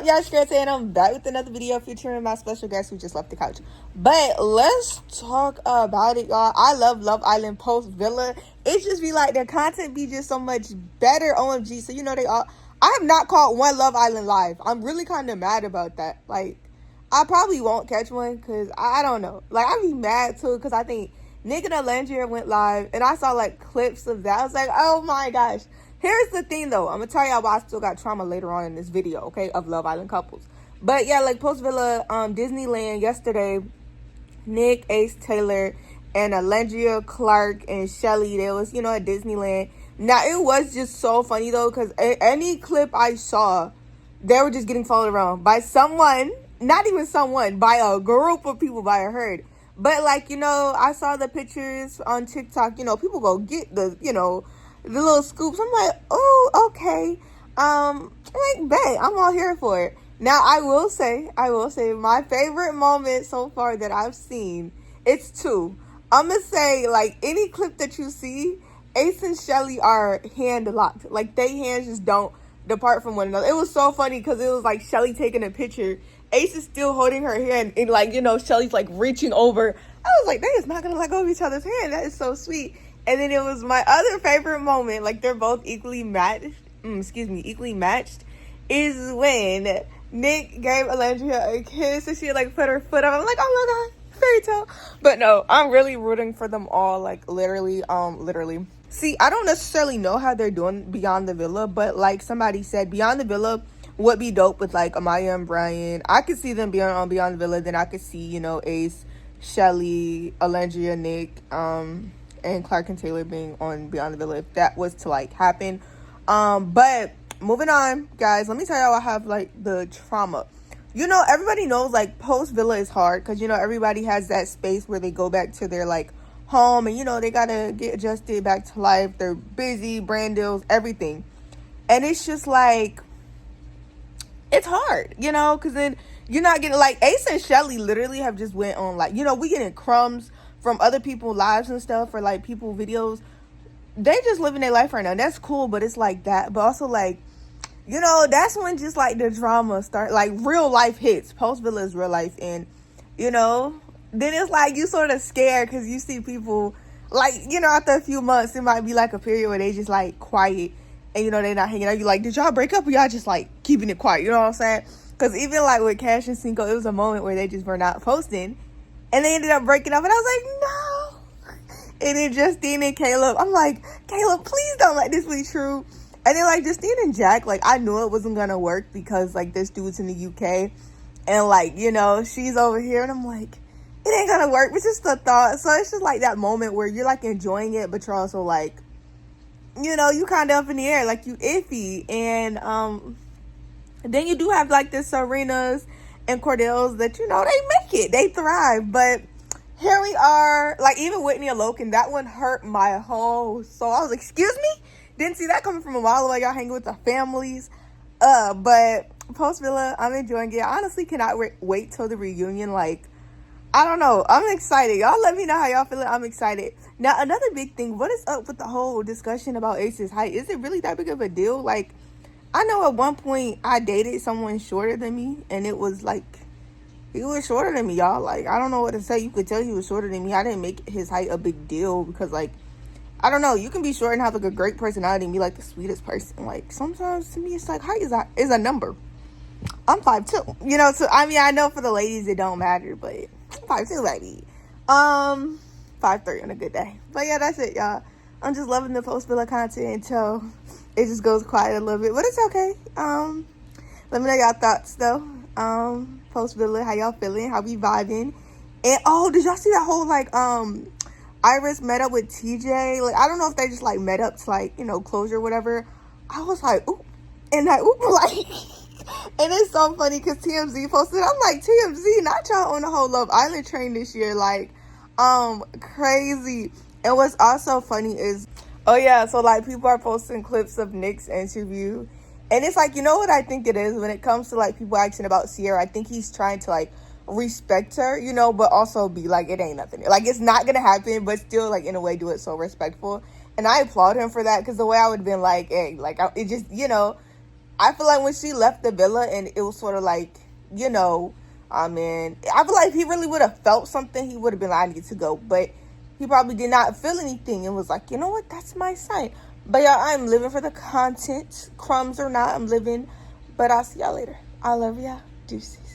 up, y'all? Skrenta, and I'm back with another video featuring my special guest who just left the couch. But let's talk about it, y'all. I love Love Island post Villa. It just be like the content be just so much better. OMG. So you know they all. I have not caught one Love Island live. I'm really kind of mad about that. Like, I probably won't catch one because I don't know. Like, I be mad too because I think Nicolandria went live and I saw like clips of that. I was like, oh my gosh. Here's the thing, though. I'm going to tell y'all why I still got trauma later on in this video, okay, of Love Island couples. But, yeah, like, Post Villa, Disneyland yesterday, Nick, Ace, Taylor, and Nicolandria, Clark, and Chelley, they was, you know, at Disneyland. Now, it was just so funny, though, because any clip I saw, they were just getting followed around by someone, not even someone, by a group of people, by a herd. But, like, you know, I saw the pictures on TikTok, you know, people go get the, you know, the little scoops. I'm like, oh, okay. Like, bet, I'm all here for it. Now, I will say, my favorite moment so far that I've seen, it's two. I'm going to say, like, any clip that you see, Ace and Chelley are hand locked. Like, they hands just don't depart from one another. It was so funny because it was, like, Chelley taking a picture. Ace is still holding her hand, and, like, you know, Shelly's, like, reaching over. I was like, they is not going to let go of each other's hand. That is so sweet. And then it was my other favorite moment, like they're both equally matched, is when Nick gave Nicolandria a kiss and she like put her foot up. I'm like, oh my god, fairy tale. But no, I'm really rooting for them all, like literally. See, I don't necessarily know how they're doing Beyond the Villa, but like somebody said, Beyond the Villa would be dope with like Amaya and Brian. I could see them being on Beyond the Villa, then I could see, you know, Ace, Chelley, Nicolandria, Nick, and Clark and Taylor being on Beyond the Villa if that was to like happen. But moving on, guys, let me tell y'all I have like the trauma. You know, everybody knows like post Villa is hard because, you know, everybody has that space where they go back to their like home and, you know, they gotta get adjusted back to life. They're busy, brand deals, everything. And it's just like, it's hard, you know, because then you're not getting like Ace and Chelley literally have just went on like, you know, we getting crumbs from other people's lives and stuff, or like people videos. They just living their life right now. That's cool, but it's like that. But also like, you know, that's when just like the drama start, like real life hits. Post Villa is real life, and you know, then it's like you sort of scared because you see people like, you know, after a few months it might be like a period where they just like quiet and, you know, they're not hanging out. You like, did y'all break up or y'all just like keeping it quiet? You know what I'm saying? Because even like with Cash and Cinco, it was a moment where they just were not posting. And they ended up breaking up. And I was like, no. And then Justine and Caleb. I'm like, Caleb, please don't let this be true. And then, like, Justine and Jack, like, I knew it wasn't going to work because, like, this dude's in the UK. And, like, you know, she's over here. And I'm like, it ain't going to work. It's just a thought. So it's just, like, that moment where you're, like, enjoying it. But you're also, like, you know, you kind of up in the air. Like, you iffy. And then you do have, like, the Serenas and Cordell's that, you know, they make it, they thrive. But here we are, like even Whitney and Loken, that one hurt my whole soul. I was like, excuse me, didn't see that coming from a while away. Y'all hanging with the families. But post Villa, I'm enjoying it. I honestly cannot wait till the reunion. Like, I don't know, I'm excited. Y'all let me know how y'all feeling. I'm excited. Now another big thing, what is up with the whole discussion about Ace's height? Is it really that big of a deal? Like, I know at one point I dated someone shorter than me, and it was like, he was shorter than me, y'all. Like, I don't know what to say. You could tell he was shorter than me. I didn't make his height a big deal because, like, I don't know. You can be short and have, like, a great personality and be, like, the sweetest person. Like, sometimes to me, it's like, height is a number. I'm 5'2". You know, so, I mean, I know for the ladies it don't matter, but I'm 5'2", baby. 5'3" on a good day. But, yeah, that's it, y'all. I'm just loving the post Villa content until it just goes quiet a little bit, but it's okay. Let me know y'all thoughts though. Post Villa, how y'all feeling? How we vibing? And oh, did y'all see that whole like Iris met up with TJ? Like, I don't know if they just like met up to like, you know, closure or whatever. I was like, ooh, and that ooh, like, and it's so funny because TMZ posted. I'm like, TMZ, not y'all on the whole Love Island train this year, like, crazy. And what's also funny is, oh yeah, so like people are posting clips of Nick's interview, and it's like, you know what I think it is when it comes to like people asking about Sierra. I think he's trying to like respect her, you know, but also be like, it ain't nothing. Like, it's not gonna happen, but still like in a way do it so respectful. And I applaud him for that because the way I would have been like, hey, like it just, you know, I feel like when she left the villa and it was sort of like, you know, I mean, I feel like if he really would have felt something, he would have been like, I need to go. But he probably did not feel anything and was like, you know what, that's my sign. But y'all, I'm living for the content. Crumbs or not, I'm living. But I'll see y'all later. I love y'all. Deuces.